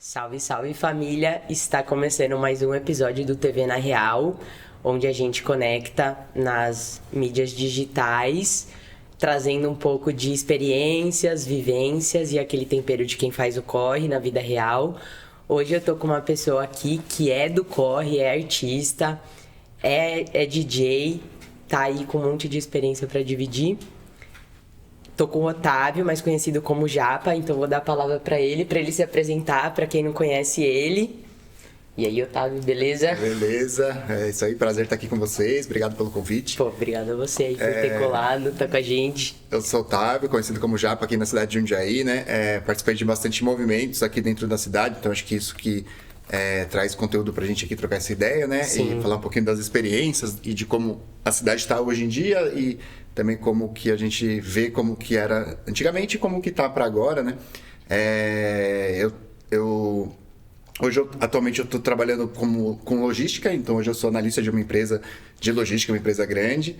Salve, salve família! Está começando mais um episódio do TV na Real, onde a gente conecta nas mídias digitais, trazendo um pouco de experiências, vivências e aquele tempero de quem faz o corre na vida real. Hoje eu tô com uma pessoa aqui que é do corre, é artista, é DJ, tá aí com um monte de experiência para dividir. Tô com o Otávio, mais conhecido como Japa, então vou dar a palavra pra ele se apresentar, pra quem não conhece ele. E aí, Otávio, beleza? Beleza, é isso aí, prazer estar aqui com vocês, obrigado pelo convite. Pô, obrigado a você aí por ter colado, tá com a gente. Eu sou o Otávio, conhecido como Japa aqui na cidade de Jundiaí, né? Participei de bastante movimentos aqui dentro da cidade, então acho que isso que traz conteúdo pra gente aqui trocar essa ideia, né? Sim. E falar um pouquinho das experiências e de como a cidade está hoje em dia e também como que a gente vê como que era antigamente e como que tá para agora, né? Hoje, atualmente, eu estou trabalhando com logística, então hoje eu sou analista de uma empresa de logística, uma empresa grande,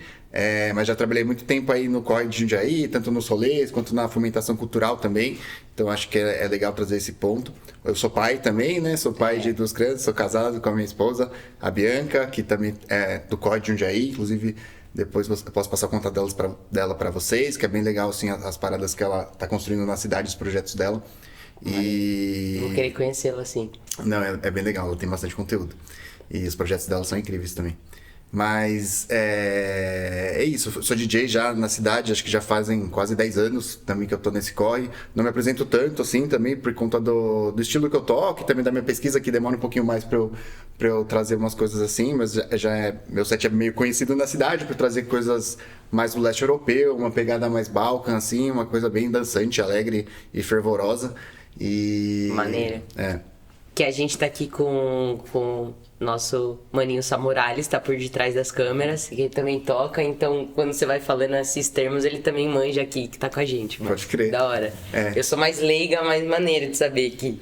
mas já trabalhei muito tempo aí no corre de Jundiaí, tanto nos rolês quanto na fomentação cultural também, então acho que é legal trazer esse ponto. Eu sou pai também, né? Sou pai de 2 crianças, sou casado com a minha esposa, a Bianca, que também é do corre de Jundiaí, inclusive depois eu posso passar o contato dela para vocês, que é bem legal assim, as paradas que ela está construindo na cidade, os projetos dela. Vou querer conhecê-la assim. Não, é bem legal, ela tem bastante conteúdo. E os projetos dela são incríveis também. Mas é isso, eu sou DJ já na cidade, acho que já fazem quase 10 anos também que eu tô nesse corre. Não me apresento tanto assim também por conta do estilo que eu toco e também da minha pesquisa, que demora um pouquinho mais pra eu trazer umas coisas assim, mas meu set é meio conhecido na cidade por trazer coisas mais do leste europeu, uma pegada mais balcan assim, uma coisa bem dançante, alegre e fervorosa. Maneira. Que a gente tá aqui com nosso maninho Samurai, ele está por detrás das câmeras, que ele também toca, então quando você vai falando esses termos, ele também manja aqui, que tá com a gente. Pode crer. Da hora. Eu sou mais leiga, mais maneira de saber que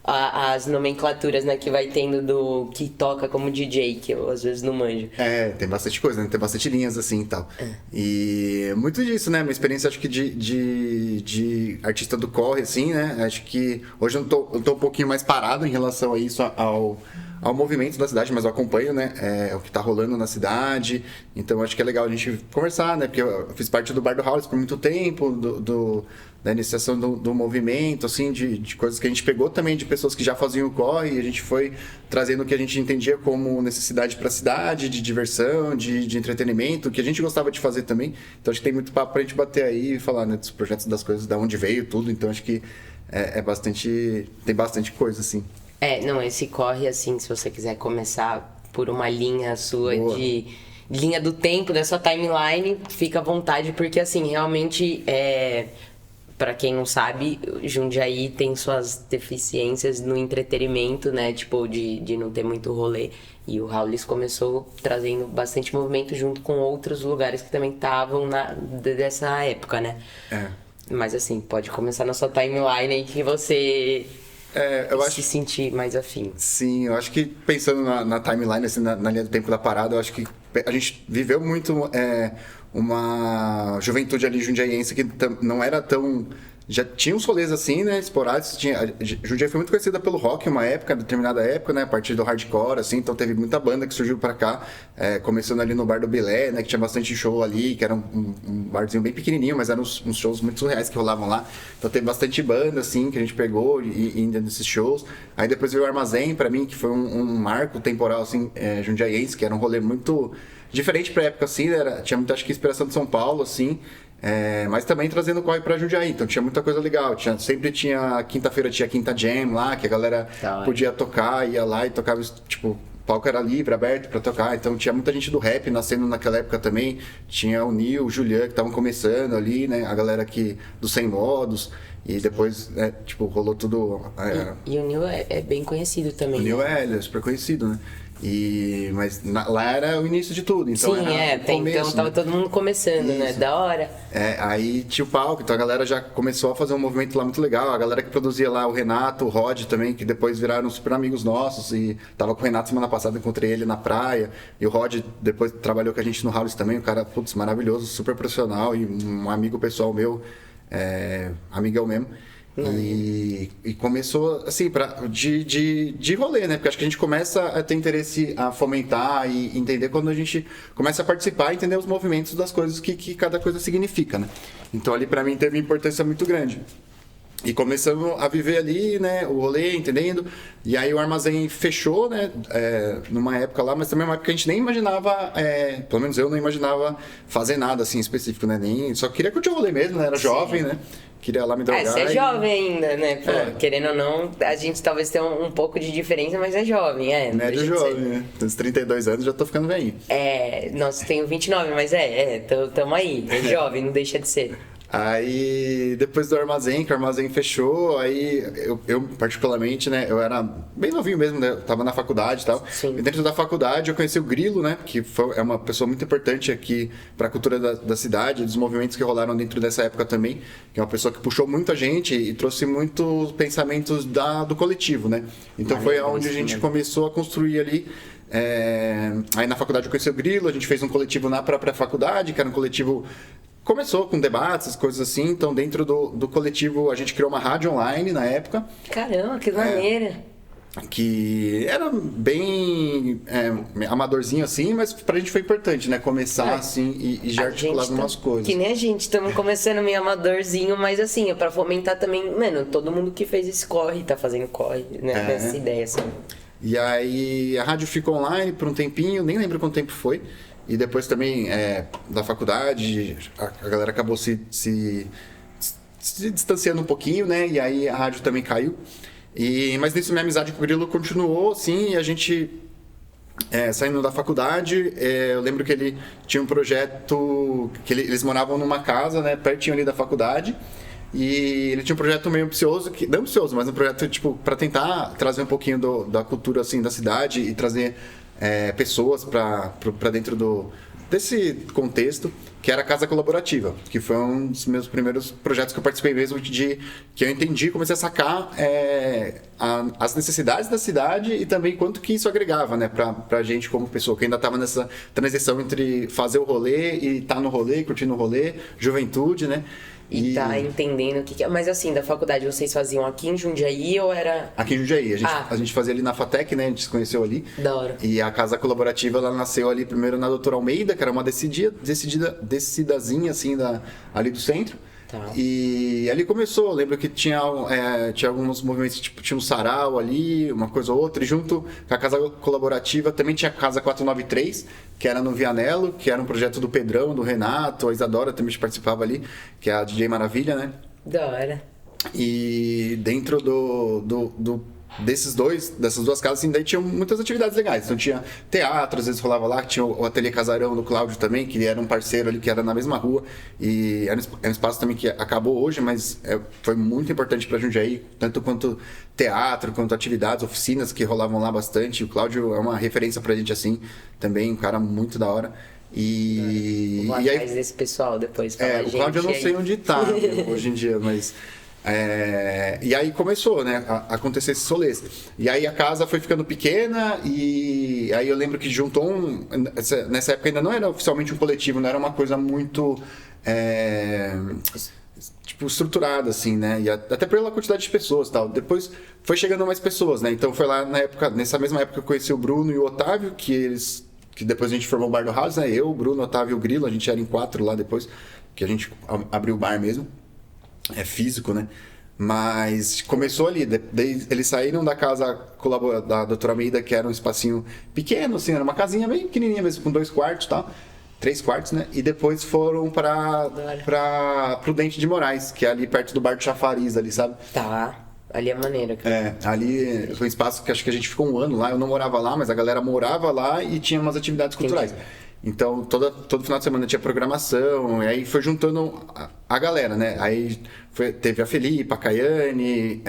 as nomenclaturas, né, que vai tendo do que toca como DJ, que eu às vezes não manjo. Tem bastante coisa, né? Tem bastante linhas assim e tal. E muito disso, né? Minha experiência, acho que de artista do corre, assim, né? Acho que hoje eu tô um pouquinho mais parado em relação a isso, ao movimento da cidade, mas eu acompanho, né? O que tá rolando na cidade. Então acho que é legal a gente conversar, né? Porque eu fiz parte do Bar do House por muito tempo, da iniciação do movimento, assim, de coisas que a gente pegou também de pessoas que já faziam o corre e a gente foi trazendo o que a gente entendia como necessidade para a cidade, de diversão, de entretenimento, que a gente gostava de fazer também. Então acho que tem muito papo pra gente bater aí e falar, né, dos projetos, das coisas, da onde veio tudo. Então acho que tem bastante coisa, assim. Não, esse corre, assim, se você quiser começar por uma linha sua Boa. de linha do tempo, da sua timeline, fica à vontade, porque, assim, realmente, pra quem não sabe, Jundiaí tem suas deficiências no entretenimento, né, tipo, de não ter muito rolê, e o Raulis começou trazendo bastante movimento junto com outros lugares que também estavam dessa época, né? Mas, assim, pode começar na sua timeline aí que você... eu acho se sentir mais afim. Sim, eu acho que pensando na timeline, assim, na linha do tempo da parada, eu acho que a gente viveu muito uma juventude ali jundiaiense que não era tão... Já tinha uns rolês assim, né, esporádicos. Jundiaí foi muito conhecida pelo rock uma época, determinada época, né, a partir do hardcore, assim, então teve muita banda que surgiu pra cá, começando ali no Bar do Bilé, né, que tinha bastante show ali, que era um barzinho bem pequenininho, mas eram uns shows muito surreais que rolavam lá. Então teve bastante banda, assim, que a gente pegou e indo nesses shows. Aí depois veio o Armazém, pra mim, que foi um marco temporal, assim, jundiaiense, que era um rolê muito diferente pra época, assim, né, tinha muita, acho que, inspiração de São Paulo, assim, mas também trazendo corre pra Jundiaí, então tinha muita coisa legal. Sempre tinha, quinta-feira tinha Quinta Jam lá, que a galera podia tocar, ia lá e tocava, tipo, o palco era livre, aberto pra tocar, então tinha muita gente do rap nascendo naquela época também. Tinha o Nil, o Julian, que estavam começando ali, né, a galera aqui do Sem Modos, e depois, tipo, rolou tudo... E o Nil é bem conhecido também. O Nil ele é super conhecido, né? Mas lá era o início de tudo, então sim, até começo, então tava todo mundo começando, né? Da hora. Aí tinha o palco, então a galera já começou a fazer um movimento lá muito legal. A galera que produzia lá, o Renato, o Rod também, que depois viraram super amigos nossos. E tava com o Renato semana passada, encontrei ele na praia. E o Rod depois trabalhou com a gente no House também, um cara, putz, maravilhoso, super profissional e um amigo pessoal meu, amigão mesmo. E começou, assim, de rolê, né? Porque acho que a gente começa a ter interesse a fomentar e entender quando a gente começa a participar e entender os movimentos das coisas que cada coisa significa, né? Então ali pra mim teve uma importância muito grande. E começamos a viver ali, né, o rolê, entendendo? E aí o armazém fechou, né, numa época lá, mas também uma época que a gente nem imaginava, pelo menos eu não imaginava fazer nada assim específico, né, nem, só queria curtir o rolê mesmo, né, era jovem, né, queria lá me drogar. Você é jovem ainda, né, pô, querendo ou não, a gente talvez tenha um pouco de diferença, mas é jovem, Médio jovem, né, uns 32 anos já tô ficando velhinho. Nossa, tenho 29, mas tamo aí, é jovem, não deixa de ser. Aí, depois do armazém, que o armazém fechou, aí eu particularmente, né, eu era bem novinho mesmo, né, eu tava na faculdade e tal. Sim. E dentro da faculdade eu conheci o Grilo, né, que é uma pessoa muito importante aqui pra cultura da cidade, dos movimentos que rolaram dentro dessa época também, que é uma pessoa que puxou muita gente e trouxe muitos pensamentos do coletivo, né. Então foi onde a gente começou a construir ali. Aí na faculdade eu conheci o Grilo, a gente fez um coletivo na própria faculdade, que era um coletivo... Começou com debates, coisas assim, então dentro do coletivo a gente criou uma rádio online na época. Caramba, que maneira! Que era bem amadorzinho assim, mas pra gente foi importante, né? Começar assim e já articular algumas coisas. Que nem a gente, estamos começando meio amadorzinho, mas assim, é pra fomentar também, mano, todo mundo que fez esse corre, tá fazendo corre, né? Nessa ideia, assim. E aí a rádio ficou online por um tempinho, nem lembro quanto tempo foi. E depois também da faculdade, a galera acabou se distanciando um pouquinho, né? E aí a rádio também caiu. Mas nisso minha amizade com o Grilo continuou, sim, e a gente... saindo da faculdade, eu lembro que ele tinha um projeto... que eles moravam numa casa, né? Pertinho ali da faculdade. E ele tinha um projeto meio ambicioso, não ambicioso, mas um projeto tipo para tentar trazer um pouquinho da cultura assim da cidade e trazer pessoas para dentro desse contexto, que era a Casa Colaborativa, que foi um dos meus primeiros projetos que eu participei mesmo, que eu entendi, comecei a sacar as necessidades da cidade e também quanto que isso agregava, né, pra gente como pessoa, que ainda estava nessa transição entre fazer o rolê e estar no rolê, curtindo o rolê, juventude, né. E tá entendendo o que é. Mas assim, da faculdade vocês faziam aqui em Jundiaí ou era... Aqui em Jundiaí. A gente fazia ali na FATEC, né? A gente se conheceu ali. Da hora. E a Casa Colaborativa, ela nasceu ali primeiro na Doutora Almeida, que era uma descidazinha, assim, ali do centro. Tá. E ali começou, eu lembro que tinha alguns movimentos, tipo, tinha um sarau ali, uma coisa ou outra, e junto com a Casa Colaborativa também tinha a Casa 493, que era no Vianello, que era um projeto do Pedrão, do Renato, a Isadora também participava ali, que é a DJ Maravilha, né? Da hora. E dentro dessas duas casas, assim, daí tinham muitas atividades legais. Então tinha teatro, às vezes rolava lá, tinha o Ateliê Casarão do Cláudio também, que era um parceiro ali, que era na mesma rua. E era um espaço também que acabou hoje, mas foi muito importante pra Jundiaí, tanto quanto teatro, quanto atividades, oficinas que rolavam lá bastante. O Cláudio é uma referência pra gente, assim, também, um cara muito da hora. Vou atrás desse pessoal depois. O Cláudio eu não sei onde tá hoje em dia, mas... e aí começou, né, a acontecer esses rolês. E aí a casa foi ficando pequena e aí eu lembro que juntou nessa época ainda não era oficialmente um coletivo, não era uma coisa muito tipo estruturada assim, né, e até pela quantidade de pessoas e tal. Depois foi chegando mais pessoas, né, então foi lá nessa mesma época que eu conheci o Bruno e o Otávio, que depois a gente formou o Bar do House, né, eu, o Bruno, o Otávio e o Grilo, a gente era em 4 lá depois, que a gente abriu o bar mesmo. Físico, né? Mas começou ali, eles saíram da casa da Doutora Almeida, que era um espacinho pequeno, assim, era uma casinha bem pequenininha mesmo, com 2 quartos e tal, 3 quartos, né? E depois foram pro Dente de Moraes, que é ali perto do Bar do Chafariz, ali, sabe? Tá, ali é maneiro. Cara. Ali foi um espaço que acho que a gente ficou 1 ano lá, eu não morava lá, mas a galera morava lá e tinha umas atividades culturais. Então, todo final de semana tinha programação, e aí foi juntando a galera, né? Aí teve a Felipe, a Caiane,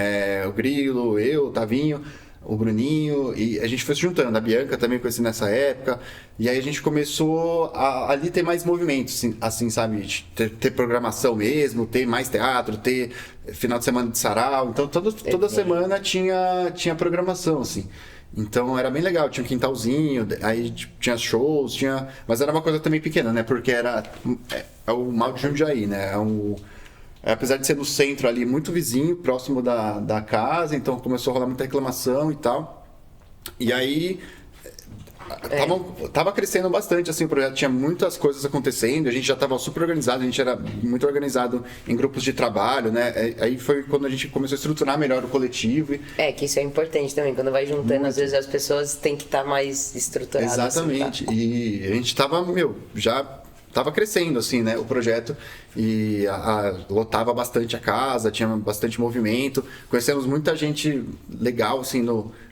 o Grilo, eu, o Tavinho, o Bruninho, e a gente foi se juntando. A Bianca também conheci nessa época, e aí a gente começou a ali ter mais movimentos, assim, sabe? Ter programação mesmo, ter mais teatro, ter final de semana de sarau. Então, toda semana tinha programação, assim. Então era bem legal, tinha um quintalzinho, aí tinha shows, mas era uma coisa também pequena, né? Porque é o mal de Jundiaí, né? apesar de ser no centro ali, muito vizinho, próximo da casa, então começou a rolar muita reclamação e tal. E aí tava crescendo bastante, assim, o projeto tinha muitas coisas acontecendo, a gente já estava super organizado, a gente era muito organizado em grupos de trabalho, né? Aí foi quando a gente começou a estruturar melhor o coletivo. Que isso é importante também, quando vai juntando, às vezes as pessoas têm que estar mais estruturadas. Exatamente, Assim, tá? E a gente tava, já tava crescendo, assim, né, o projeto, e lotava bastante a casa, tinha bastante movimento, conhecemos muita gente legal, assim,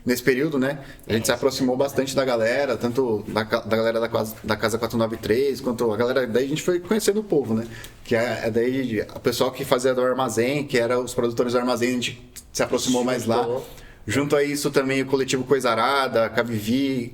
nesse período, né, a gente se aproximou bastante da galera, tanto da galera da Casa 493, quanto a galera, daí a gente foi conhecendo o povo, né, que daí o pessoal que fazia do armazém, que era os produtores do armazém, a gente se aproximou mais lá. Junto a isso também o coletivo Coisarada, Cavive,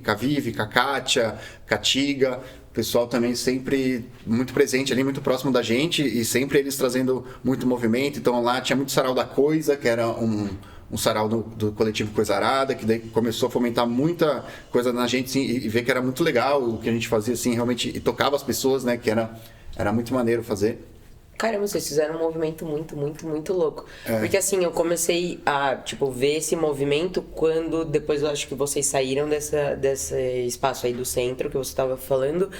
Cakátia, Catiga, o pessoal também sempre muito presente ali, muito próximo da gente e sempre eles trazendo muito movimento. Então lá tinha muito sarau da Coisa, que era um sarau do coletivo Coisarada, que daí começou a fomentar muita coisa na gente assim, e ver que era muito legal o que a gente fazia assim, realmente, e tocava as pessoas, né, que era muito maneiro fazer. Caramba, vocês fizeram um movimento muito, muito, muito louco. Porque assim, eu comecei a, tipo, ver esse movimento quando depois eu acho que vocês saíram desse espaço aí do centro que você estava falando.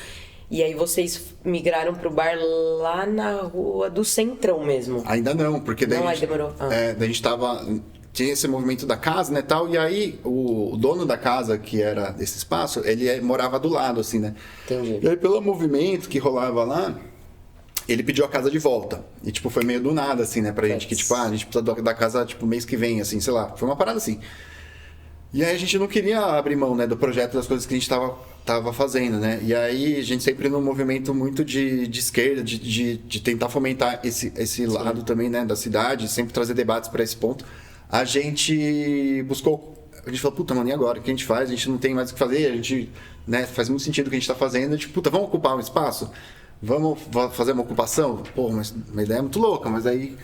E aí vocês migraram pro bar lá na rua do Centrão mesmo. Ainda não, porque daí demorou. daí a gente tinha esse movimento da casa, né, tal, e aí o dono da casa, que era desse espaço, ele morava do lado, assim, né. Entendi. E aí pelo movimento que rolava lá, ele pediu a casa de volta. E, tipo, foi meio do nada, assim, né, pra gente, que, tipo, a gente precisa da casa, tipo, mês que vem, assim, sei lá. Foi uma parada assim. E aí a gente não queria abrir mão, né, do projeto, das coisas que a gente tava fazendo, né. E aí a gente sempre num movimento muito de esquerda, de tentar fomentar esse lado também, né, da cidade, sempre trazer debates pra esse ponto. A gente falou, puta, mano, e agora? O que a gente faz? A gente não tem mais o que fazer, a gente, né, faz muito sentido o que a gente tá fazendo. A gente, puta, vamos ocupar um espaço? Vamos fazer uma ocupação? Pô, mas uma ideia é muito louca, mas aí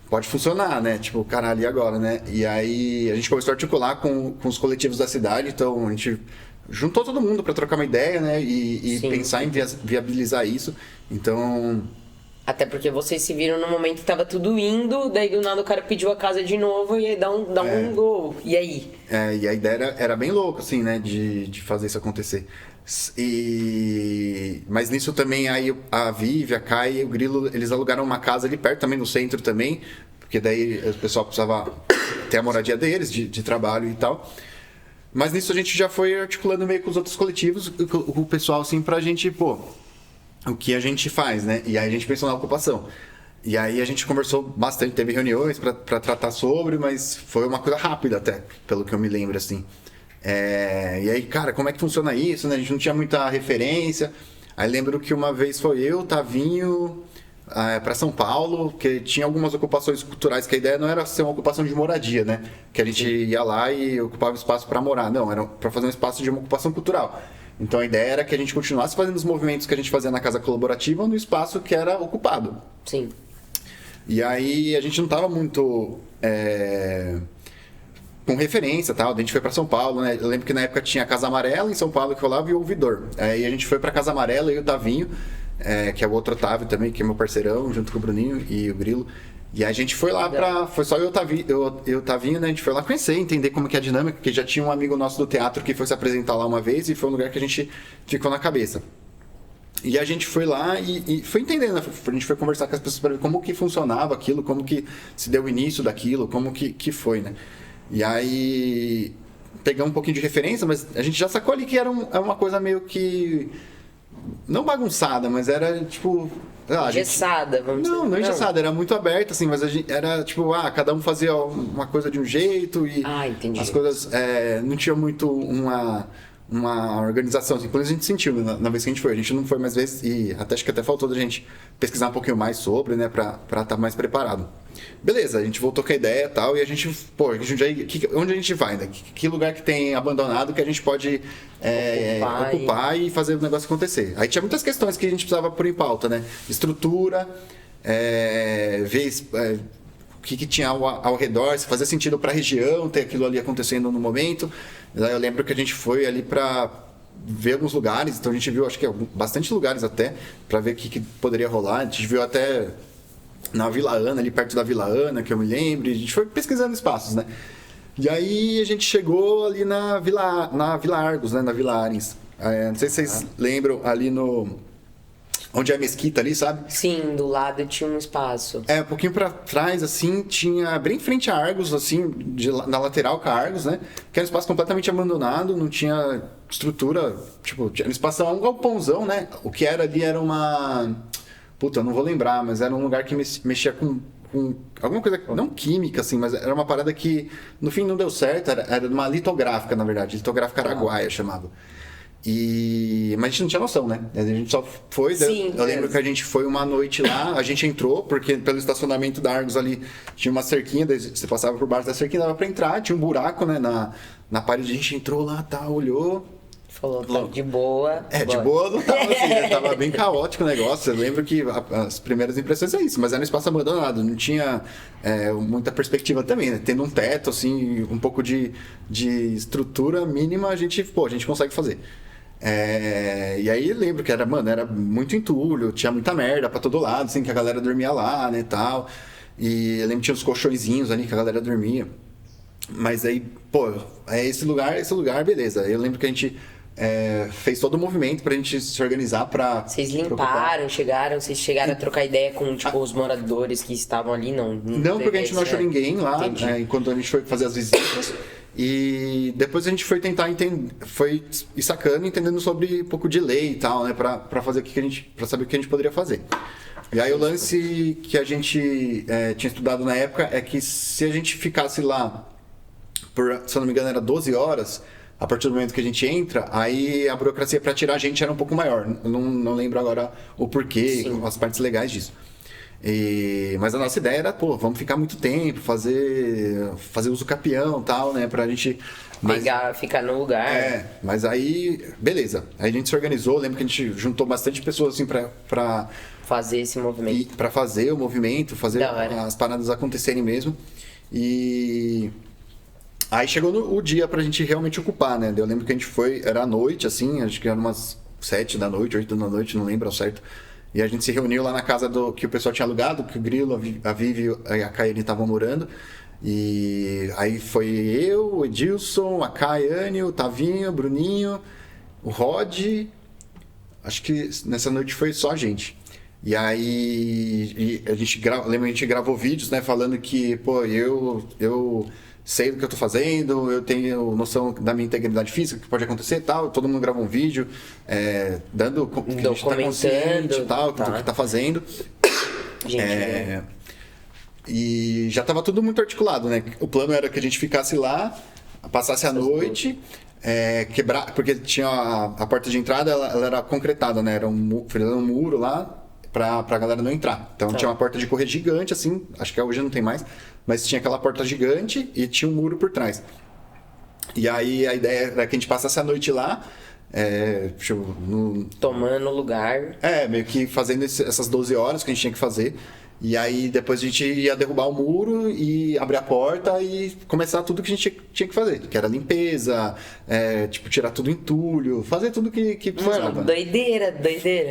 pode funcionar, né? Tipo, caralho, e agora, né? E aí a gente começou a articular com os coletivos da cidade, então a gente juntou todo mundo para trocar uma ideia, né? E pensar em viabilizar isso. Então... Até porque vocês se viram no momento que tava tudo indo, daí do nada o cara pediu a casa de novo e aí dá um gol. E aí? E a ideia era bem louca, assim, né? De fazer isso acontecer. Mas nisso também aí a Vivi, a Kai e o Grilo, eles alugaram uma casa ali perto, também no centro também, porque daí o pessoal precisava ter a moradia deles, de trabalho e tal. Mas nisso a gente já foi articulando meio com os outros coletivos, com o pessoal, assim, pra gente, pô, o que a gente faz, né? E aí a gente pensou na ocupação. E aí a gente conversou bastante, teve reuniões pra tratar sobre, mas foi uma coisa rápida até, pelo que eu me lembro, assim. E aí, cara, como é que funciona isso, né? A gente não tinha muita referência. Aí lembro que uma vez foi eu, Tavinho, para São Paulo, que tinha algumas ocupações culturais, que a ideia não era ser uma ocupação de moradia, né? Que a gente ia lá e ocupava espaço para morar. Não, era para fazer um espaço de uma ocupação cultural. Então a ideia era que a gente continuasse fazendo os movimentos que a gente fazia na casa colaborativa no espaço que era ocupado. Sim. E aí a gente não estava muito... com referência, tal. A gente foi para São Paulo, né? Eu lembro que na época tinha a Casa Amarela em São Paulo que rolava e o Ouvidor. Aí a gente foi para Casa Amarela e o Tavinho, que é o outro Otávio também, que é meu parceirão, junto com o Bruninho e o Grilo. E a gente foi lá foi só eu e o Tavinho, né? A gente foi lá conhecer, entender como que é a dinâmica, porque já tinha um amigo nosso do teatro que foi se apresentar lá uma vez e foi um lugar que a gente ficou na cabeça. E a gente foi lá e foi entendendo, né? A gente foi conversar com as pessoas para ver como que funcionava aquilo, como que se deu o início daquilo, como que foi, né? E aí pegamos um pouquinho de referência, mas a gente já sacou ali que era uma coisa meio que... não bagunçada, mas era tipo... engessada, vamos dizer. Não engessada, era muito aberta, assim, mas a gente era tipo, cada um fazia uma coisa de um jeito e entendi. As coisas não tinha muito uma organização, assim, pelo menos a gente sentiu na vez que a gente foi. A gente não foi mais vezes e acho que até faltou da gente pesquisar um pouquinho mais sobre, né, pra estar mais preparado. Beleza, a gente voltou com a ideia e tal, e a gente, pô, onde a gente vai, né? Que lugar que tem abandonado que a gente pode ocupar e fazer o negócio acontecer. Aí tinha muitas questões que a gente precisava pôr em pauta, né? Estrutura, ver o que tinha ao redor, se fazia sentido para a região ter aquilo ali acontecendo no momento. Eu lembro que a gente foi ali para ver alguns lugares, então a gente viu, acho que bastante lugares até, para ver o que poderia rolar. A gente viu até na Vila Ana, ali perto da Vila Ana, que eu me lembro. A gente foi pesquisando espaços, né? E aí a gente chegou ali na Vila Argos, né? Na Vila Arens. Não sei se vocês lembram, ali no... Onde é a mesquita ali, sabe? Sim, do lado tinha um espaço. Um pouquinho pra trás, assim, tinha bem em frente a Argos, assim, na lateral com a Argos, né? Que era um espaço completamente abandonado, não tinha estrutura, tipo, tinha um espaço, um galpãozão, né? O que era ali era uma... Puta, eu não vou lembrar, mas era um lugar que mexia com alguma coisa, não química, assim, mas era uma parada que, no fim, não deu certo, era uma litográfica, na verdade, litográfica araguaia, chamava. Mas a gente não tinha noção, né? A gente só foi. Sim, eu lembro que a gente foi uma noite lá, a gente entrou, porque pelo estacionamento da Argos ali tinha uma cerquinha, você passava por baixo da cerquinha, dava pra entrar, tinha um buraco, né, na parede, a gente entrou lá, tá, olhou. Falou, tá de boa. De boa não tava assim, né? Tava bem caótico o negócio. Eu lembro que as primeiras impressões é isso, mas era um espaço abandonado, não tinha muita perspectiva também, né? Tendo um teto, assim, um pouco de estrutura mínima, a gente consegue fazer. E aí eu lembro que era muito entulho, tinha muita merda pra todo lado, assim, que a galera dormia lá, né, e tal. E eu lembro que tinha uns colchõezinhos ali que a galera dormia. Mas aí, esse lugar, beleza. Eu lembro que a gente fez todo o movimento pra gente se organizar pra... Vocês limparam, vocês chegaram a trocar ideia com, tipo, os moradores que estavam ali? Não, porque a gente não achou ninguém lá, enquanto a gente foi fazer as visitas. E depois a gente foi tentar entender, foi sacando, entendendo sobre um pouco de lei e tal, né, pra fazer pra saber o que a gente poderia fazer. E aí o lance que a gente tinha estudado na época é que se a gente ficasse lá se eu não me engano era 12 horas, a partir do momento que a gente entra, aí a burocracia para tirar a gente era um pouco maior. Eu não lembro agora o porquê, sim, as partes legais disso. Mas a nossa ideia era, vamos ficar muito tempo, fazer uso capião e tal, né, pra gente... ficar no lugar. Mas aí, beleza. Aí a gente se organizou, lembro que a gente juntou bastante pessoas, assim, pra fazer esse movimento. Pra fazer o movimento, fazer as paradas acontecerem mesmo. E... Aí chegou o dia pra gente realmente ocupar, né? Eu lembro que a gente foi, era à noite, assim, acho que era umas 7 da noite, 8 da noite, não lembro ao certo. E a gente se reuniu lá na casa que o pessoal tinha alugado, que o Grilo, a Vivi e a Kayane estavam morando. E aí foi eu, o Edilson, a Kayane, o Tavinho, o Bruninho, o Rod. Acho que nessa noite foi só a gente. E aí a gente gravou vídeos, né, falando que, eu sei do que eu tô fazendo, eu tenho noção da minha integridade física, que pode acontecer e tal. Todo mundo grava um vídeo, dando que a gente tá consciente e tal, do que tá fazendo. Gente, e já tava tudo muito articulado, né? O plano era que a gente ficasse lá, passasse a noite, quebrar, porque tinha a porta de entrada, ela era concretada, né? Era um muro lá pra galera não entrar. Então tinha uma porta de correr gigante, assim, acho que hoje não tem mais, mas tinha aquela porta gigante e tinha um muro por trás. E aí a ideia era que a gente passasse a noite lá, tomando lugar. Meio que fazendo essas 12 horas que a gente tinha que fazer. E aí depois a gente ia derrubar o muro e abrir a porta e começar tudo que a gente tinha que fazer. Que era limpeza, tirar tudo entulho, fazer tudo que precisava. Mano, doideira.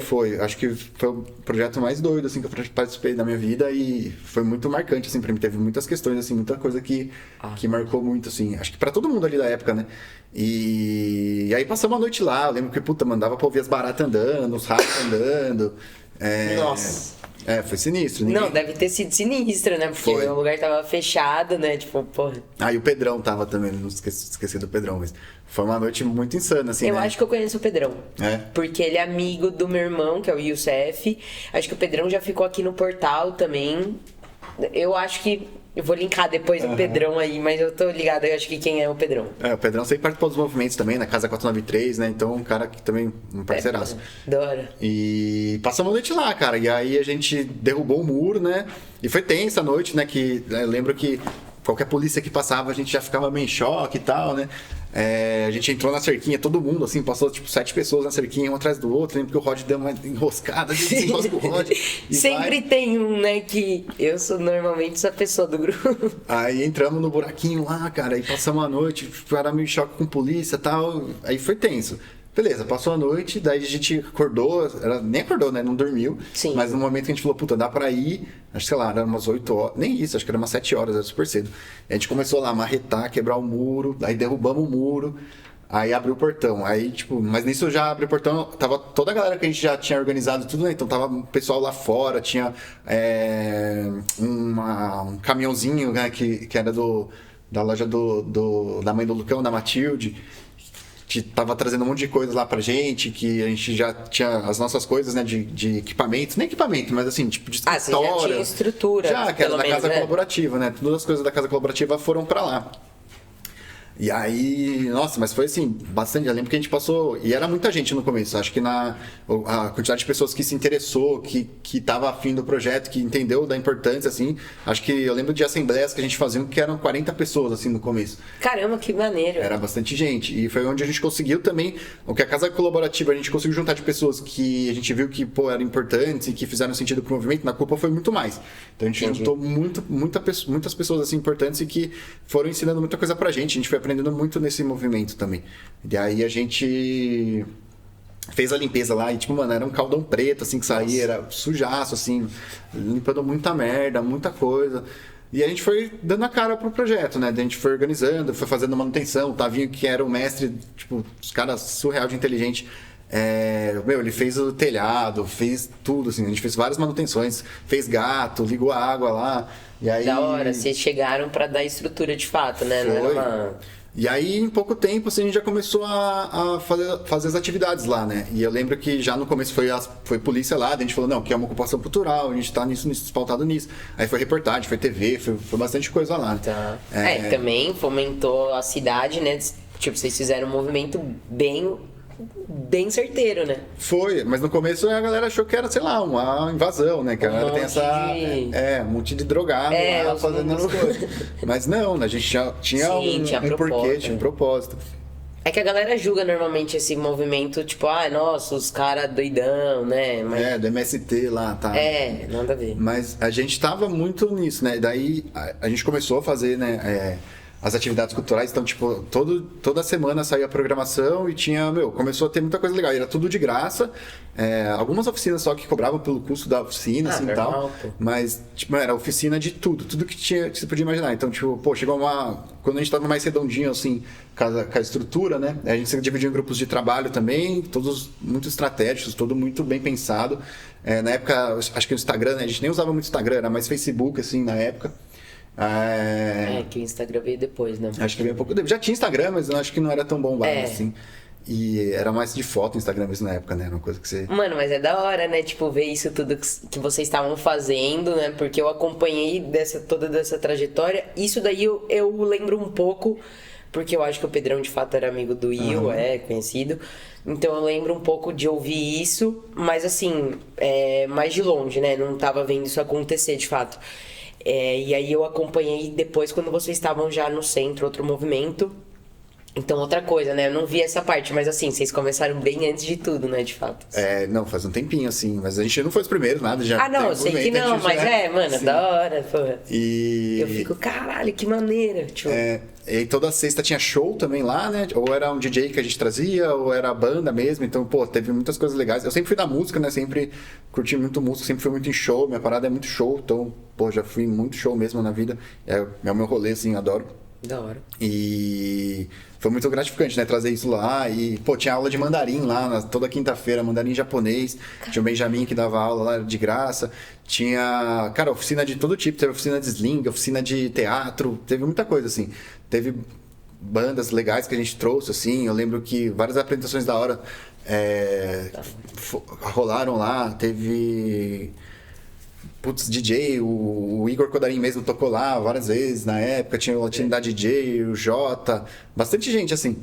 Foi, acho que foi o projeto mais doido, assim, que eu participei da minha vida e foi muito marcante, assim, pra mim. Teve muitas questões, assim, muita coisa que marcou muito, assim. Acho que pra todo mundo ali da época, né? E aí passamos a noite lá, eu lembro que, mandava pra ouvir as baratas andando, os ratos andando. Nossa. Foi sinistro. Não, deve ter sido sinistro, né? Porque o lugar tava fechado, né? Tipo, porra. E o Pedrão tava também, não esqueci do Pedrão, mas foi uma noite muito insana, assim, Eu acho que eu conheço o Pedrão. Porque ele é amigo do meu irmão, que é o Youssef. Acho que o Pedrão já ficou aqui no portal também. Eu acho que... Eu vou linkar depois o Pedrão aí, mas eu tô ligado, eu acho que quem é o Pedrão. O Pedrão sempre participou dos movimentos também, na Casa 493, né? Então, um cara que também, um parceiraço. Da hora. E passamos a noite lá, cara. E aí a gente derrubou o muro, né? E foi tensa a noite, né? Que eu lembro que qualquer polícia que passava, a gente já ficava meio em choque e tal, né? A gente entrou na cerquinha, todo mundo, assim, passou tipo 7 pessoas na cerquinha, um atrás do outro. Lembro que o Rod deu uma enroscada, a gente desenrosca o Rod. Sempre tem um, né, que eu sou normalmente essa pessoa do grupo. Aí entramos no buraquinho lá, cara, e passamos a noite, era meio choque com polícia e tal. Aí foi tenso. Beleza, passou a noite, daí a gente acordou, nem acordou, né? Não dormiu. Sim. Mas no momento que a gente falou, puta, dá pra ir, acho que sei lá, era umas 8 horas, nem isso, acho que era umas 7 horas, era super cedo. A gente começou lá a marretar, quebrar o muro, aí derrubamos o muro, aí abriu o portão. Aí, tipo, mas nisso já abriu o portão, tava toda a galera que a gente já tinha organizado tudo, né? Então tava o pessoal lá fora, tinha um caminhãozinho, né, que era da loja da mãe do Lucão, da Matilde, que tava trazendo um monte de coisa lá pra gente, que a gente já tinha as nossas coisas, né, de equipamento, nem equipamento, mas assim, tipo de escritório. Você já tinha estrutura. Já, que era da menos, casa né? colaborativa, né? Todas as coisas da casa colaborativa foram pra lá. E aí, nossa, mas foi assim, bastante. Eu lembro que a gente passou. E era muita gente no começo. Acho que a quantidade de pessoas que se interessou, que tava afim do projeto, que entendeu da importância, assim. Acho que eu lembro de assembleias que a gente fazia que eram 40 pessoas, assim, no começo. Caramba, que maneiro. Era bastante gente. E foi onde a gente conseguiu também. O que a casa colaborativa, a gente conseguiu juntar de pessoas que a gente viu que, pô, eram importantes e que fizeram sentido pro movimento. Na Culpa foi muito mais. Então a gente juntou muitas pessoas, assim, importantes e que foram ensinando muita coisa pra gente. A gente foi aprendendo muito nesse movimento também. E aí a gente fez a limpeza lá e, tipo, mano, era um caldão preto, assim, que saía, era sujaço, assim, limpando muita merda, muita coisa. E a gente foi dando a cara pro projeto, né? A gente foi organizando, foi fazendo manutenção. O Tavinho, que era o mestre, tipo, os caras surreal de inteligente. Ele fez o telhado, fez tudo, assim, a gente fez várias manutenções, fez gato, ligou a água lá. E aí... Da hora, vocês chegaram pra dar estrutura de fato, né? Foi. Não era uma... E aí, em pouco tempo, assim, a gente já começou a fazer as atividades lá, né? E eu lembro que já no começo foi polícia lá, a gente falou, não, que é uma ocupação cultural, a gente tá nisso, pautado nisso. Aí foi reportagem, foi TV, foi bastante coisa lá. Tá. Também fomentou a cidade, né? Tipo, vocês fizeram um movimento bem certeiro, né? Foi, mas no começo a galera achou que era, sei lá, uma invasão, né? Que a galera tem um monte de drogado lá fazendo as coisas. Mas não, a gente já tinha um porquê, tinha um propósito. É que a galera julga normalmente esse movimento, tipo, nossa, os caras doidão, né? Mas... do MST lá, tá? Nada a ver. Mas a gente tava muito nisso, né? Daí a gente começou a fazer, né? As atividades culturais, então, tipo, toda semana saía a programação e começou a ter muita coisa legal. E era tudo de graça, algumas oficinas só que cobravam pelo custo da oficina, assim, e tal. Pô. Mas, tipo, era oficina de tudo que você podia imaginar. Então, tipo, pô, chegou quando a gente tava mais redondinho, assim, com a estrutura, né? A gente se dividiu em grupos de trabalho também, todos muito estratégicos, tudo muito bem pensado. Na época, acho que o Instagram, né? A gente nem usava muito Instagram, era mais Facebook, assim, na época. Que o Instagram veio depois, né? Acho que veio um pouco depois. Já tinha Instagram, mas eu acho que não era tão bombado assim. E era mais de foto o Instagram mesmo na época, né? Era uma coisa que você... Mano, mas é da hora, né? Tipo, ver isso tudo que vocês estavam fazendo, né? Porque eu acompanhei toda dessa trajetória. Isso daí eu lembro um pouco, porque eu acho que o Pedrão de fato era amigo do Will, conhecido. Então eu lembro um pouco de ouvir isso, mas assim, mais de longe, né? Não tava vendo isso acontecer de fato. E aí eu acompanhei depois quando vocês estavam já no centro, outro movimento. Então, outra coisa, né? Eu não vi essa parte, mas assim, vocês começaram bem antes de tudo, né? De fato. Não, faz um tempinho, assim. Mas a gente não foi os primeiros, nada. Já não, eu sei que não, mas mano, da hora, porra. E... Eu fico, caralho, que maneira. Tipo... E toda sexta tinha show também lá, né? Ou era um DJ que a gente trazia, ou era a banda mesmo. Então, pô, teve muitas coisas legais. Eu sempre fui da música, né? Sempre curti muito música, sempre fui muito em show. Minha parada é muito show. Então, pô, já fui muito show mesmo na vida. É o meu rolê, assim, adoro. Da hora. E foi muito gratificante, né? Trazer isso lá. E, pô, tinha aula de mandarim lá, toda quinta-feira, mandarim japonês. Tinha o Benjamin que dava aula lá de graça. Tinha, cara, oficina de todo tipo. Teve oficina de sling, oficina de teatro. Teve muita coisa, assim. Teve bandas legais que a gente trouxe, assim. Eu lembro que várias apresentações da hora rolaram lá. Teve... DJ, o Igor Kodarin mesmo tocou lá várias vezes na época, tinha o Latinidade DJ, o Jota, bastante gente assim.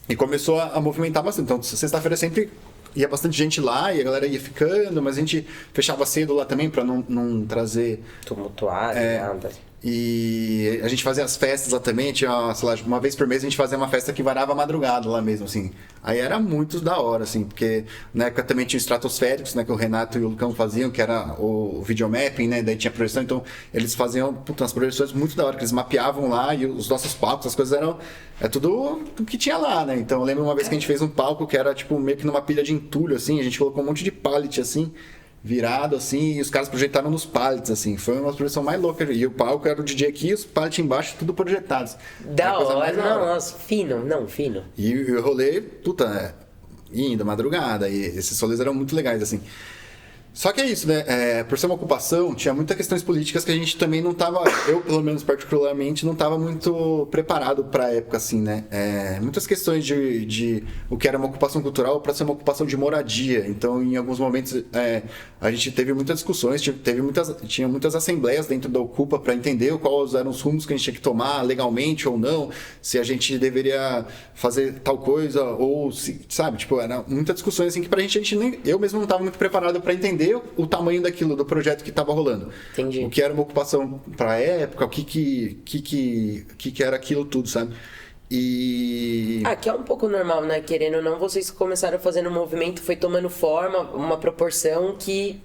E começou a movimentar bastante. Então, sexta-feira sempre ia bastante gente lá e a galera ia ficando, mas a gente fechava cedo lá também pra não trazer... Tumultuar, nada. E a gente fazia as festas lá também, tinha, sei lá, uma vez por mês a gente fazia uma festa que varava a madrugada lá mesmo, assim. Aí era muito da hora, assim, porque na época também tinha os estratosféricos, né, que o Renato e o Lucão faziam, que era o videomapping, né, daí tinha projeção, então eles faziam, puta, umas projeções muito da hora, que eles mapeavam lá e os nossos palcos, as coisas eram, tudo o que tinha lá, né. Então eu lembro uma vez que a gente fez um palco que era, tipo, meio que numa pilha de entulho, assim, a gente colocou um monte de pallet, assim, virado, assim, e os caras projetaram nos pallets, assim. Foi uma projeção mais louca. E o palco era o DJ aqui e os pallets embaixo, tudo projetados. Da hora, nossa, fino, não, fino. E o rolê, puta, indo, madrugada. E esses rolês eram muito legais, assim. Só que é isso, né? Por ser uma ocupação, tinha muitas questões políticas que a gente também não tava, eu pelo menos particularmente, não tava muito preparado pra época, assim, né? Muitas questões de o que era uma ocupação cultural para ser uma ocupação de moradia. Então, em alguns momentos, a gente teve muitas discussões, tinha muitas assembleias dentro da Ocupa para entender quais eram os rumos que a gente tinha que tomar legalmente ou não, se a gente deveria fazer tal coisa, ou se, sabe? Tipo, eram muitas discussões assim que pra gente nem, eu mesmo não tava muito preparado para entender o tamanho daquilo, do projeto que estava rolando. Entendi. O que era uma ocupação para a época, o que era aquilo tudo, sabe? E... que é um pouco normal, né? Querendo ou não, vocês começaram fazendo um movimento, foi tomando forma, uma proporção que,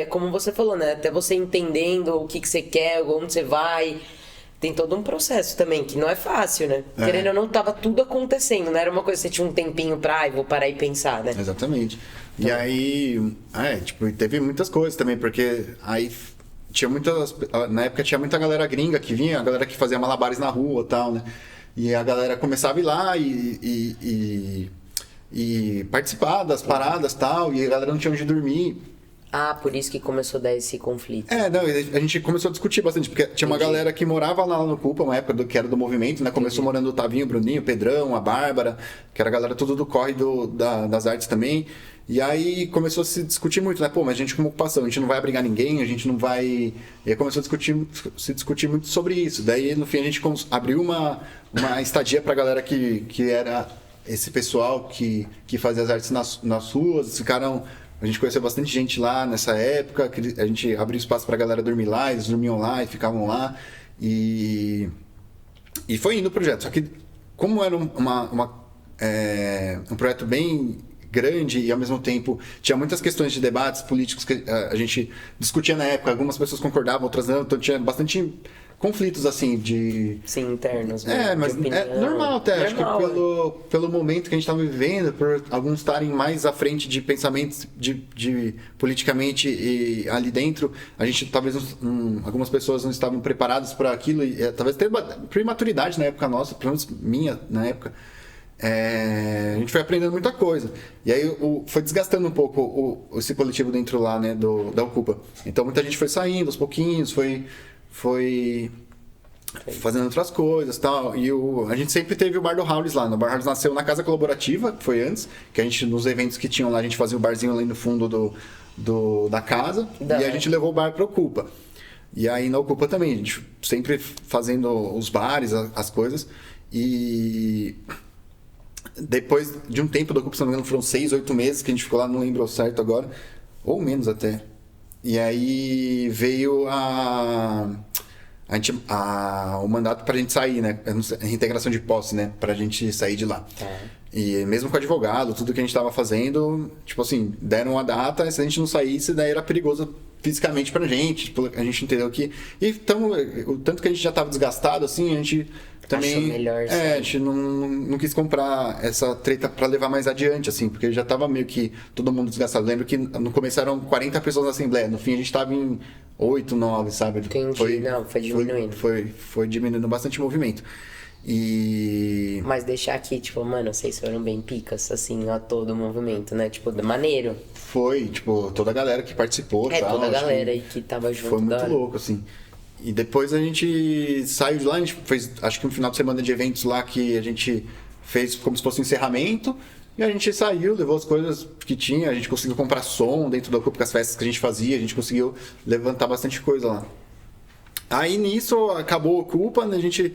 como você falou, né? Até você entendendo o que você quer, onde você vai... Tem todo um processo também, que não é fácil, né? Querendo ou não, tava tudo acontecendo, não era uma coisa que você tinha um tempinho pra, vou parar e pensar, né? Exatamente. Então... E aí, tipo, teve muitas coisas também, porque aí tinha muitas... Na época tinha muita galera gringa que vinha, a galera que fazia malabares na rua e tal, né? E a galera começava a ir lá e participar das paradas e tal, e a galera não tinha onde dormir. Por isso que começou a dar esse conflito. Não, a gente começou a discutir bastante, porque tinha uma galera que morava lá no Culpa, uma época que era do movimento, né? Começou morando o Tavinho, o Bruninho, o Pedrão, a Bárbara, que era a galera tudo do corre das artes também. E aí começou a se discutir muito, né? Pô, mas a gente como ocupação, a gente não vai abrigar ninguém, a gente não vai... E aí começou a se discutir muito sobre isso. Daí, no fim, a gente abriu uma estadia pra galera que era esse pessoal que fazia as artes nas ruas, ficaram... A gente conheceu bastante gente lá nessa época, a gente abriu espaço pra galera dormir lá, eles dormiam lá e ficavam lá. E foi indo o projeto. Só que como era um projeto bem grande e ao mesmo tempo tinha muitas questões de debates políticos que a gente discutia na época, algumas pessoas concordavam, outras não, então tinha bastante conflitos assim de... Sim, internos. Mas é normal até, acho que pelo momento que a gente estava vivendo, por alguns estarem mais à frente de pensamentos de politicamente e ali dentro, a gente talvez algumas pessoas não estavam preparadas para aquilo e talvez ter prematuridade na época nossa, pelo menos minha na época. A gente foi aprendendo muita coisa. E aí foi desgastando um pouco esse coletivo dentro lá, né, da Ocupa. Então muita gente foi saindo aos pouquinhos, foi fazendo outras coisas e tal. E a gente sempre teve o Bar do Howlis lá. O Bar Howlis nasceu na Casa Colaborativa, que foi antes, que a gente, nos eventos que tinham lá, a gente fazia o barzinho ali no fundo da casa. E a gente levou o bar pra Ocupa. E aí na Ocupa também, a gente sempre fazendo os bares, as coisas. E depois de um tempo da Ocupa, se não me engano, foram 6, 8 meses que a gente ficou lá, não lembro ao certo agora. Ou menos até. E aí veio o mandato pra gente sair, né? A reintegração de posse, né? Pra gente sair de lá. E mesmo com o advogado, tudo que a gente tava fazendo, tipo assim, deram a data, se a gente não saísse, daí era perigoso fisicamente pra gente. Tipo, a gente entendeu que... Então, o tanto que a gente já tava desgastado, assim, a gente também... Achou melhor, a gente não quis comprar essa treta pra levar mais adiante, assim, porque já tava meio que todo mundo desgastado. Lembro que no começo eram 40 pessoas na Assembleia, no fim a gente tava em 8, 9, sabe? Entendi, foi diminuindo. Foi diminuindo bastante o movimento. Mas deixar aqui, tipo, mano, vocês foram bem picas, assim, a todo o movimento, né? Tipo, maneiro. Foi, tipo, toda a galera que participou. Toda a galera aí que tava junto. Foi muito louco, assim. E depois a gente saiu de lá, a gente fez, acho que um final de semana de eventos lá que a gente fez como se fosse um encerramento. E a gente saiu, levou as coisas que tinha, a gente conseguiu comprar som dentro da Ocupa, com as festas que a gente fazia, a gente conseguiu levantar bastante coisa lá. Aí nisso acabou a Ocupa, né? A gente...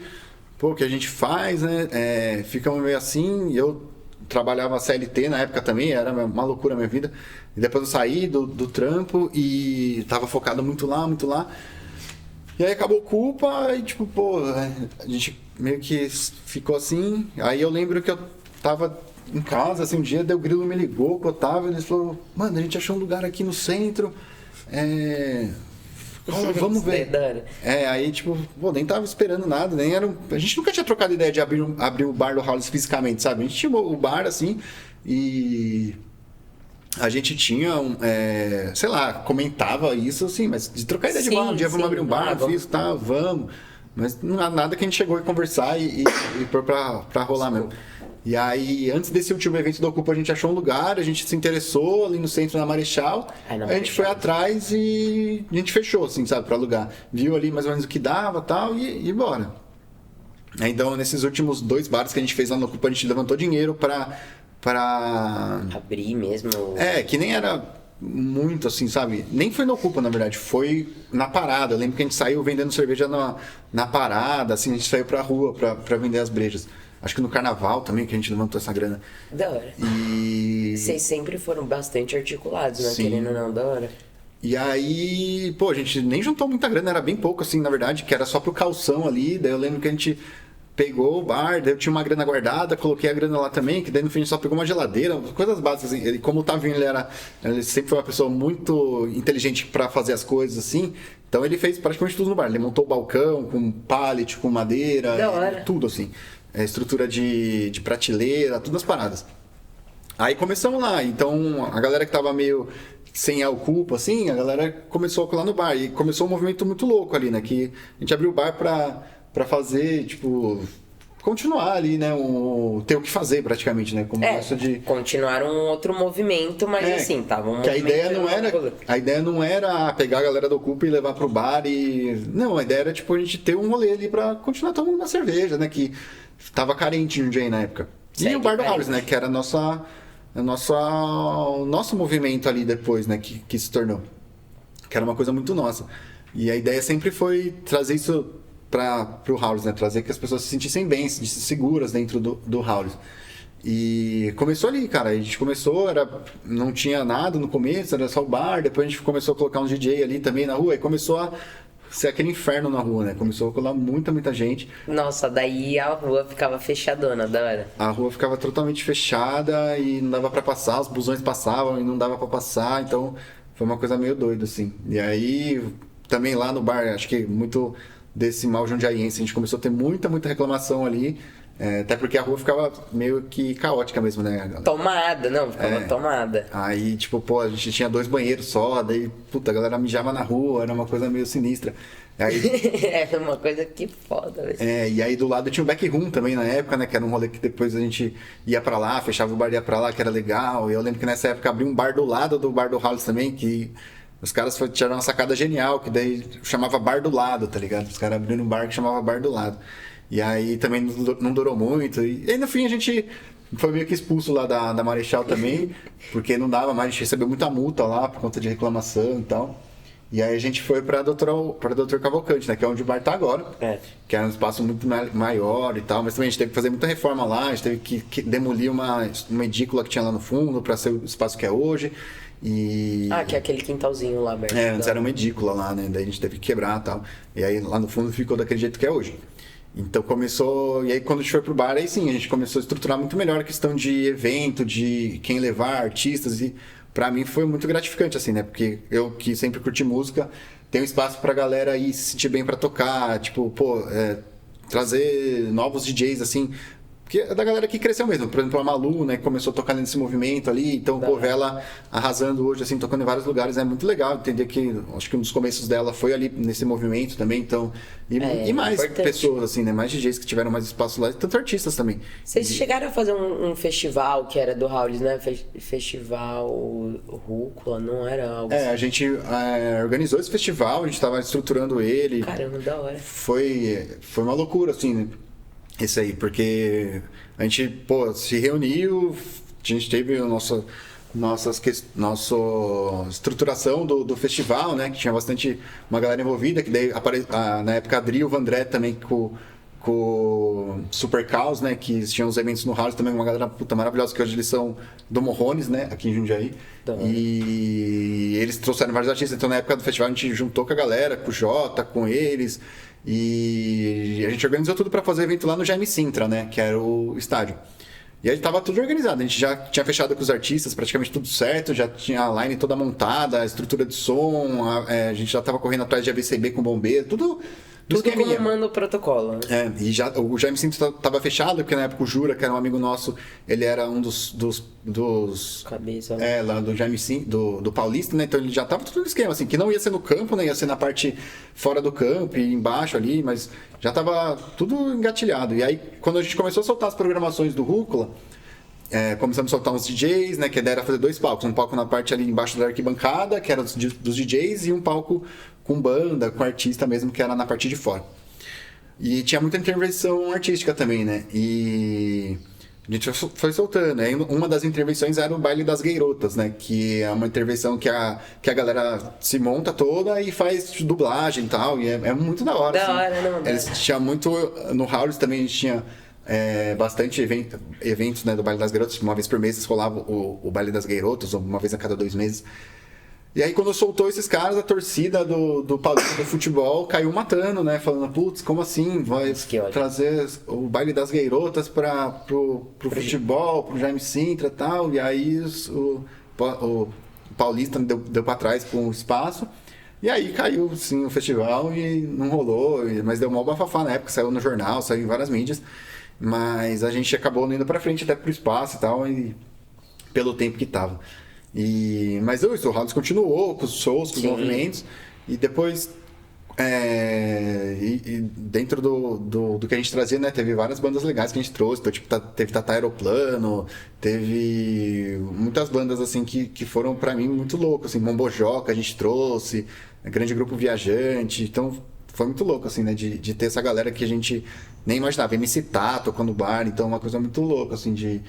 Pô, o que a gente faz, né? Ficamos meio assim, eu trabalhava CLT na época também, era uma loucura a minha vida. E depois eu saí do trampo e tava focado muito lá. E aí acabou culpa, e tipo, pô, a gente meio que ficou assim. Aí eu lembro que eu tava em casa, assim, um dia, daí o Grilo me ligou, o Otávio, e ele falou, mano, a gente achou um lugar aqui no centro, vamos ver. Aí, tipo, pô, nem tava esperando nada, nem era. A gente nunca tinha trocado ideia de abrir o bar do Howl's fisicamente, sabe? A gente tinha o bar assim e a gente tinha sei lá, comentava isso assim, mas de trocar ideia de bar, um dia vamos abrir um bar, fiz, tá, vamos. Mas não há nada que a gente chegou a conversar e pôr pra rolar mesmo. E aí, antes desse último evento da Ocupa, a gente achou um lugar, a gente se interessou ali no centro, na Marechal. A gente foi atrás e a gente fechou, assim, sabe, pra alugar. Viu ali mais ou menos o que dava tal, e bora. Então, nesses últimos 2 bares que a gente fez lá no Ocupa, a gente levantou dinheiro pra abrir mesmo. Que nem era muito assim, sabe? Nem foi no Ocupa, na verdade, foi na parada. Eu lembro que a gente saiu vendendo cerveja na parada, assim, a gente saiu pra rua pra vender as brejas. Acho que no carnaval também que a gente levantou essa grana. Da hora. E vocês sempre foram bastante articulados, né? Sim. Querendo ou não, da hora. E aí, pô, a gente nem juntou muita grana, era bem pouco, assim, na verdade, que era só pro calção ali. Daí eu lembro que a gente pegou o bar, daí eu tinha uma grana guardada, coloquei a grana lá também, que daí no fim a gente só pegou uma geladeira, coisas básicas, assim. Ele, como o Tavinho, ele sempre foi uma pessoa muito inteligente para fazer as coisas, assim. Então ele fez praticamente tudo no bar. Ele montou o balcão com pallet, com madeira, tudo assim. Estrutura de prateleira, todas as paradas. Aí começamos lá, então a galera que tava meio sem a culpa, assim, a galera começou a colar no bar. E começou um movimento muito louco ali, né? Que a gente abriu o bar pra fazer, tipo, continuar ali, né? Ter o que fazer praticamente, né? Como continuar um outro movimento, mas assim, tava um que a ideia não era pegar a galera do Culpa e levar pro bar e... Não, a ideia era, tipo, a gente ter um rolê ali pra continuar tomando uma cerveja, né? Que tava carente em Jundiaí na época. E o Bar do Howl's, né? Que era o nosso movimento ali depois, né? Que se tornou. Que era uma coisa muito nossa. E a ideia sempre foi trazer isso pro Howl's, né? Trazer que as pessoas se sentissem bem, se sentissem seguras dentro do Howl's. E começou ali, cara. A gente começou, não tinha nada no começo, era só o bar. Depois a gente começou a colocar uns DJ ali também na rua. E começou a ser aquele inferno na rua, né? Começou a colar muita gente. Nossa, daí a rua ficava fechadona, da hora. A rua ficava totalmente fechada e não dava pra passar. Os busões passavam e não dava pra passar. Então foi uma coisa meio doida, assim. E aí, também lá no bar, acho que muito desse mal jundiaiense, a gente começou a ter muita reclamação ali. Até porque a rua ficava meio que caótica mesmo, né? Tomada, não, ficava tomada. Aí, tipo, pô, a gente tinha 2 banheiros só, daí, puta, a galera mijava na rua, era uma coisa meio sinistra. Aí, era uma coisa que foda, velho. E aí do lado tinha o Backroom também na época, né? Que era um rolê que depois a gente ia pra lá, fechava o bar e ia pra lá, que era legal. E eu lembro que nessa época abriu um bar do lado do Bar do Howl's também, que os caras tiveram uma sacada genial, que daí chamava Bar do Lado, tá ligado? Os caras abriram um bar que chamava Bar do Lado. E aí também não durou muito. E aí no fim a gente foi meio que expulso lá da Marechal também, porque não dava mais, a gente recebeu muita multa lá por conta de reclamação e tal. E aí a gente foi pra Dr. Cavalcante, né? Que é onde o bar tá agora. Que era um espaço muito maior e tal. Mas também a gente teve que fazer muita reforma lá, a gente teve que demolir uma edícula que tinha lá no fundo pra ser o espaço que é hoje. Que é aquele quintalzinho lá aberto. Antes era uma edícula lá, né? Daí a gente teve que quebrar e tal. E aí lá no fundo ficou daquele jeito que é hoje. Então começou, e aí quando a gente foi pro bar, aí sim, a gente começou a estruturar muito melhor a questão de evento, de quem levar, artistas, e pra mim foi muito gratificante, assim, né? Porque eu que sempre curti música, tem um espaço pra galera ir se sentir bem pra tocar, tipo, trazer novos DJs, assim, porque é da galera que cresceu mesmo. Por exemplo, a Malu, né, que começou a tocar nesse movimento ali. Então, pô, ver ela arrasando hoje, assim, tocando em vários lugares, é muito legal. Entender que, acho que um dos começos dela foi ali nesse movimento também. Então, e mais pessoas, assim, né, mais DJs que tiveram mais espaço lá, e tanto artistas também. Vocês chegaram a fazer um festival que era do Howl's, né? Festival Rúcula, não era algo assim? A gente organizou esse festival, a gente tava estruturando ele. Caramba, da hora. Foi uma loucura, assim, né? Isso aí, porque a gente, pô, se reuniu, a gente teve nossa estruturação do festival, né? Que tinha uma galera envolvida, que daí na época a Adri e o Vandré também com com Super Caos, né? Que tinham os eventos no Harley também, uma galera puta maravilhosa, que hoje eles são do Morrones, né? Aqui em Jundiaí. E eles trouxeram vários artistas, então na época do festival a gente juntou com a galera, com o Jota, com eles. E a gente organizou tudo para fazer evento lá no Jaime Sintra, né? Que era o estádio. E aí tava tudo organizado, a gente já tinha fechado com os artistas, praticamente tudo certo, já tinha a line toda montada, a estrutura de som, a gente já tava correndo atrás de AVCB com bombeiro, tudo como manda o protocolo. E já, o Jaime Sintra tava fechado, porque na época o Jura, que era um amigo nosso, ele era um dos cabeça. Lá do Jaime Sintra, do Paulista, né? Então ele já tava tudo no esquema, assim, que não ia ser no campo, né? Ia ser na parte fora do campo e embaixo ali, mas já tava tudo engatilhado. E aí, quando a gente começou a soltar as programações do Rúcula, começamos a soltar uns DJs, né? Que a ideia era fazer 2 palcos. Um palco na parte ali embaixo da arquibancada, que era dos DJs, e um palco com banda, com artista mesmo, que era na parte de fora. E tinha muita intervenção artística também, né? E a gente foi soltando. Aí uma das intervenções era o Baile das Gueirotas, né? Que é uma intervenção que a galera se monta toda e faz dublagem e tal. E é muito da hora. Da hora, não. Eles tinham muito... No Howl's também a gente tinha bastante eventos, né, do Baile das Gueirotas. Uma vez por mês rolava o Baile das Gueirotas, uma vez a cada 2 meses. E aí quando soltou esses caras, a torcida do Paulista do futebol caiu matando, né? Falando, putz, como assim? Vai trazer o Baile das Gueirotas pro futebol, pro Jaime Sintra e tal. E aí o Paulista deu pra trás com o espaço. E aí caiu, sim, o festival e não rolou. Mas deu mó bafafá na época, saiu no jornal, saiu em várias mídias. Mas a gente acabou não indo pra frente até pro espaço e tal, e pelo tempo que tava. Mas o Howl's continuou com os shows, com os movimentos, e depois dentro do que a gente trazia, né, teve várias bandas legais que a gente trouxe. Então, tipo, teve Tata Aeroplano, teve muitas bandas assim que foram pra mim muito loucas, assim, Mombojoca a gente trouxe, Grande Grupo Viajante. Então foi muito louco, assim, né, de ter essa galera que a gente nem imaginava. MC Tá tocando no bar, então uma coisa muito louca, assim, de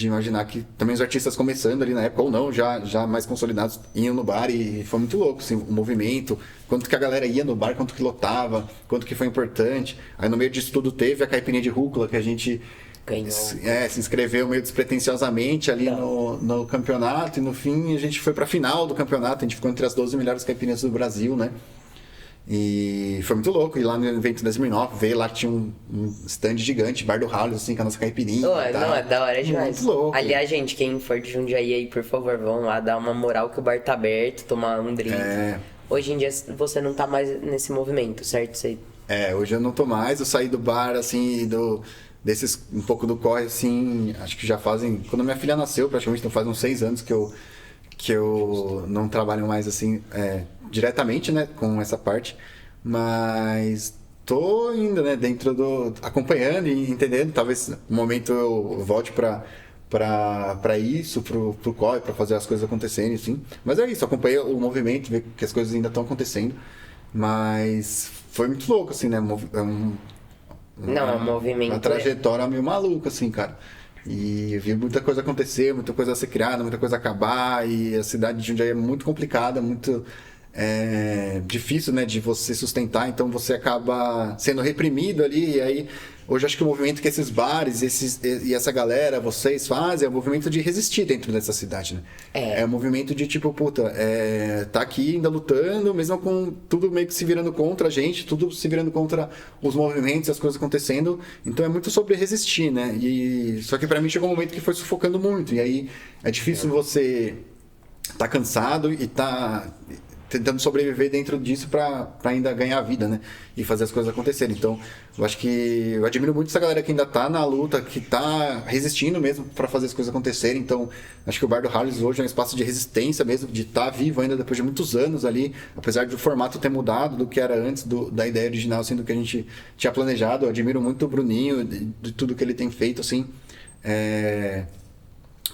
imaginar que também os artistas começando ali na época, ou não, já mais consolidados, iam no bar. E foi muito louco, assim, o movimento, quanto que a galera ia no bar, quanto que lotava, quanto que foi importante. Aí no meio disso tudo teve a caipirinha de rúcula, que a gente ganhou. Se inscreveu meio despretensiosamente ali no campeonato, e no fim a gente foi pra final do campeonato, a gente ficou entre as 12 melhores caipirinhas do Brasil, né? E foi muito louco. E lá no evento de 2009, veio lá, tinha um stand gigante, bar do Howl's, assim, com a nossa caipirinha. Não, é da hora demais. Muito louco. Aliás, gente, quem for de Jundiaí aí, por favor, vão lá dar uma moral que o bar tá aberto, tomar um drink. Hoje em dia você não tá mais nesse movimento, certo? Hoje eu não tô mais. Eu saí do bar, assim, um pouco do corre, assim, acho que já fazem... Quando minha filha nasceu, praticamente, então faz uns 6 anos que eu não trabalho mais, assim, diretamente, né, com essa parte, mas tô ainda, né, acompanhando e entendendo. Talvez no momento eu volte pra isso, pro corre, pra fazer as coisas acontecerem, assim. Mas é isso, acompanhei o movimento, ver que as coisas ainda estão acontecendo, mas foi muito louco, assim, né, uma trajetória meio maluca, assim, cara. E eu vi muita coisa acontecer, muita coisa ser criada, muita coisa acabar. E a cidade de Jundiaí é muito complicada, muito difícil, né, de você sustentar. Então você acaba sendo reprimido ali. E aí, hoje acho que o movimento que esses bares e essa galera, vocês fazem, é um movimento de resistir dentro dessa cidade, né? É um movimento de tipo, puta, tá aqui ainda lutando, mesmo com tudo meio que se virando contra a gente, tudo se virando contra os movimentos, as coisas acontecendo. Então é muito sobre resistir, né? Só que pra mim chegou um momento que foi sufocando muito. E aí é difícil você tá cansado e tá tentando sobreviver dentro disso para ainda ganhar a vida, né? E fazer as coisas acontecerem. Então, eu admiro muito essa galera que ainda tá na luta, que tá resistindo mesmo para fazer as coisas acontecerem. Então, acho que o Bar do Howl's hoje é um espaço de resistência mesmo, de estar vivo ainda depois de muitos anos ali, apesar do formato ter mudado do que era antes da ideia original, assim, do que a gente tinha planejado. Eu admiro muito o Bruninho, de tudo que ele tem feito, assim,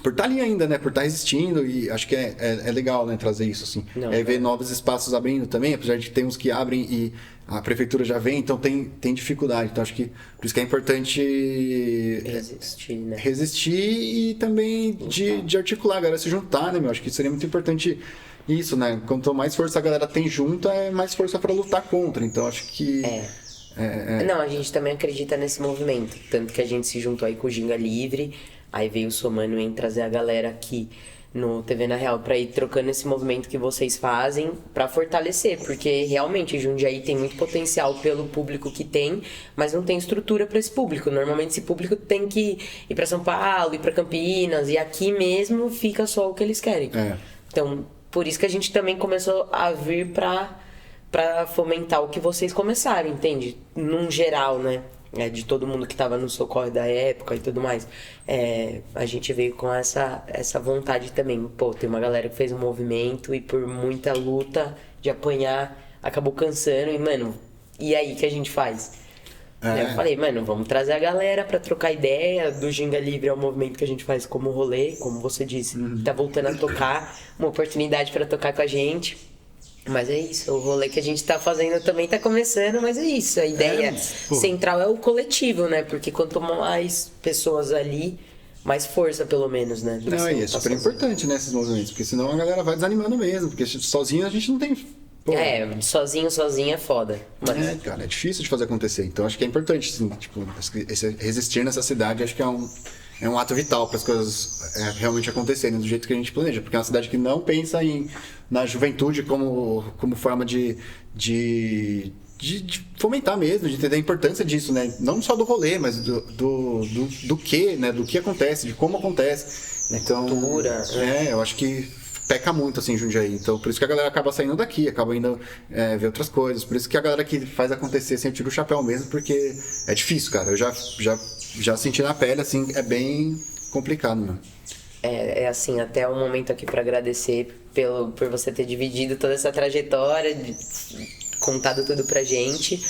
por estar ali ainda, né? Por estar resistindo. E acho que é legal, né? Trazer isso, assim. Ver novos espaços abrindo também, apesar de que tem uns que abrem e a prefeitura já vem, então tem dificuldade. Então acho que por isso que é importante resistir, né? Resistir e também de articular a galera, se juntar, né, meu? Acho que seria muito importante isso, né? Quanto mais força a galera tem junto, é mais força para lutar contra. Então acho que Não, a gente também acredita nesse movimento. Tanto que a gente se juntou aí com o Ginga Livre, aí veio o Somano em trazer a galera aqui no TV na Real pra ir trocando esse movimento que vocês fazem pra fortalecer, porque realmente Jundiaí tem muito potencial pelo público que tem, mas não tem estrutura pra esse público. Normalmente esse público tem que ir pra São Paulo, ir pra Campinas, e aqui mesmo fica só o que eles querem. Então, por isso que a gente também começou a vir pra fomentar o que vocês começaram, entende? Num geral, né? De todo mundo que tava no socorro da época e tudo mais. A gente veio com essa vontade também. Pô, tem uma galera que fez um movimento e por muita luta de apanhar, acabou cansando. E, mano, e aí, que a gente faz? Eu falei, mano, vamos trazer a galera pra trocar ideia. Do Ginga Livre é um movimento que a gente faz como rolê, como você disse. Tá voltando a tocar, uma oportunidade pra tocar com a gente. Mas é isso, o rolê que a gente tá fazendo também tá começando, mas é isso. A ideia central é o coletivo, né? Porque quanto mais pessoas ali, mais força, pelo menos, né? Não, e é super importante, né, esses movimentos, porque senão a galera vai desanimando mesmo, porque sozinho a gente não tem... sozinho é foda. Mas... cara, é difícil de fazer acontecer. Então acho que é importante, assim, tipo, resistir nessa cidade, acho que é um ato vital para as coisas realmente acontecerem do jeito que a gente planeja, porque é uma cidade que não pensa na juventude como forma de fomentar mesmo, de entender a importância disso, né? Não só do rolê, mas do que, né? Do que acontece, de como acontece. Então, cultura. Eu acho que peca muito, assim, Jundiaí. Então, por isso que a galera acaba saindo daqui, acaba indo ver outras coisas. Por isso que a galera que faz acontecer, assim, eu tiro o chapéu mesmo, porque é difícil, cara. Eu já senti na pele, assim, é bem complicado, né? Assim, até o momento aqui pra agradecer por você ter dividido toda essa trajetória, contado tudo pra gente.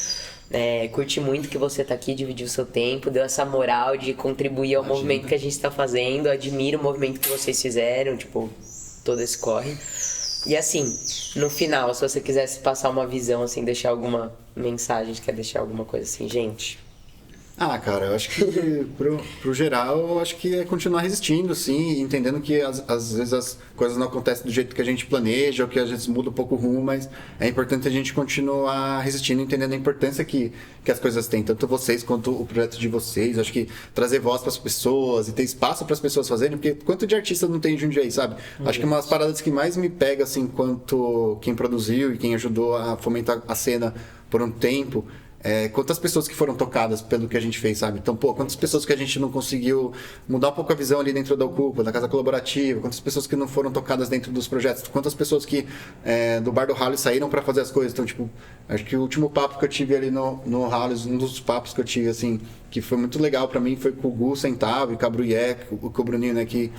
Curti muito que você tá aqui, dividiu o seu tempo, deu essa moral de contribuir ao movimento que a gente tá fazendo. Admiro o movimento que vocês fizeram, tipo, todo esse corre. E assim, no final, se você quisesse passar uma visão, assim, deixar alguma mensagem, quer deixar alguma coisa assim, gente... cara, eu acho que pro geral, eu acho que é continuar resistindo, sim, entendendo que às vezes as coisas não acontecem do jeito que a gente planeja, ou que às vezes muda um pouco o rumo, mas é importante a gente continuar resistindo, entendendo a importância que as coisas têm, tanto vocês quanto o projeto de vocês. Eu acho que trazer voz para as pessoas e ter espaço para as pessoas fazerem, porque quanto de artista não tem em Jundiaí, sabe? Acho que uma das paradas que mais me pega, assim, quanto quem produziu e quem ajudou a fomentar a cena por um tempo, quantas pessoas que foram tocadas pelo que a gente fez, sabe? Então, quantas pessoas que a gente não conseguiu mudar um pouco a visão ali dentro da Ocupa, da Casa Colaborativa, quantas pessoas que não foram tocadas dentro dos projetos, quantas pessoas que do Bar do Halles saíram para fazer as coisas. Então, tipo, acho que o último papo que eu tive ali no Halles, um dos papos que eu tive, assim, que foi muito legal para mim, foi com o Gu Centavo e com a Bruié, com o Bruninho, né, que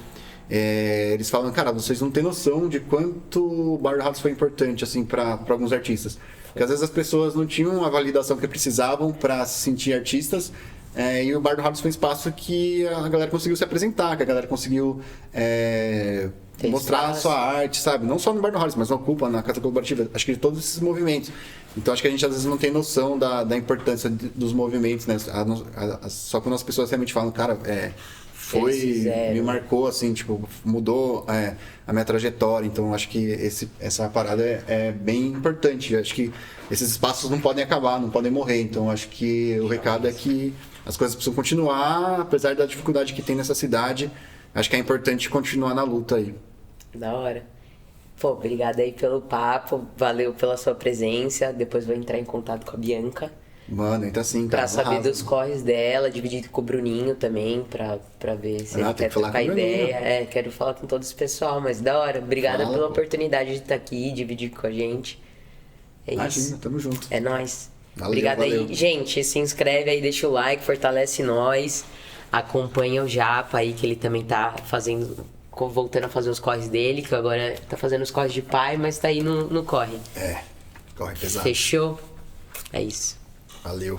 eles falam, cara, vocês não têm noção de quanto o Bar do Halles foi importante, assim, para alguns artistas. Porque às vezes as pessoas não tinham a validação que precisavam para se sentir artistas, e o Bar do Halles foi um espaço que a galera conseguiu se apresentar, que a galera conseguiu mostrar a sua arte, sabe? Não só no Bar do Halles, mas na Ocupa, na Casa Colaborativa, acho que de todos esses movimentos. Então acho que a gente às vezes não tem noção da importância dos movimentos, né? Só quando as pessoas realmente falam, cara, me marcou, assim, tipo, mudou a minha trajetória. Então acho que essa parada é bem importante. Acho que esses espaços não podem acabar, não podem morrer. Então acho que o recado é que as coisas precisam continuar, apesar da dificuldade que tem nessa cidade. Acho que é importante continuar na luta aí. Da hora. Pô, obrigado aí pelo papo, valeu pela sua presença. Depois vou entrar em contato com a Bianca. Mano, então assim, cara. Pra saber dos corres dela, dividir com o Bruninho também, pra ver se ele quer trocar ideia. Quero falar com todo esse pessoal, mas da hora. Obrigada pela oportunidade de estar aqui, dividir com a gente. É isso. Tamo junto. É nóis. Valeu. Aí. Gente, se inscreve aí, deixa o like, fortalece nós. Acompanha o Japa aí, que ele também tá voltando a fazer os corres dele, que agora tá fazendo os corres de pai, mas tá aí no corre. Corre pesado. Fechou? É isso. Valeu.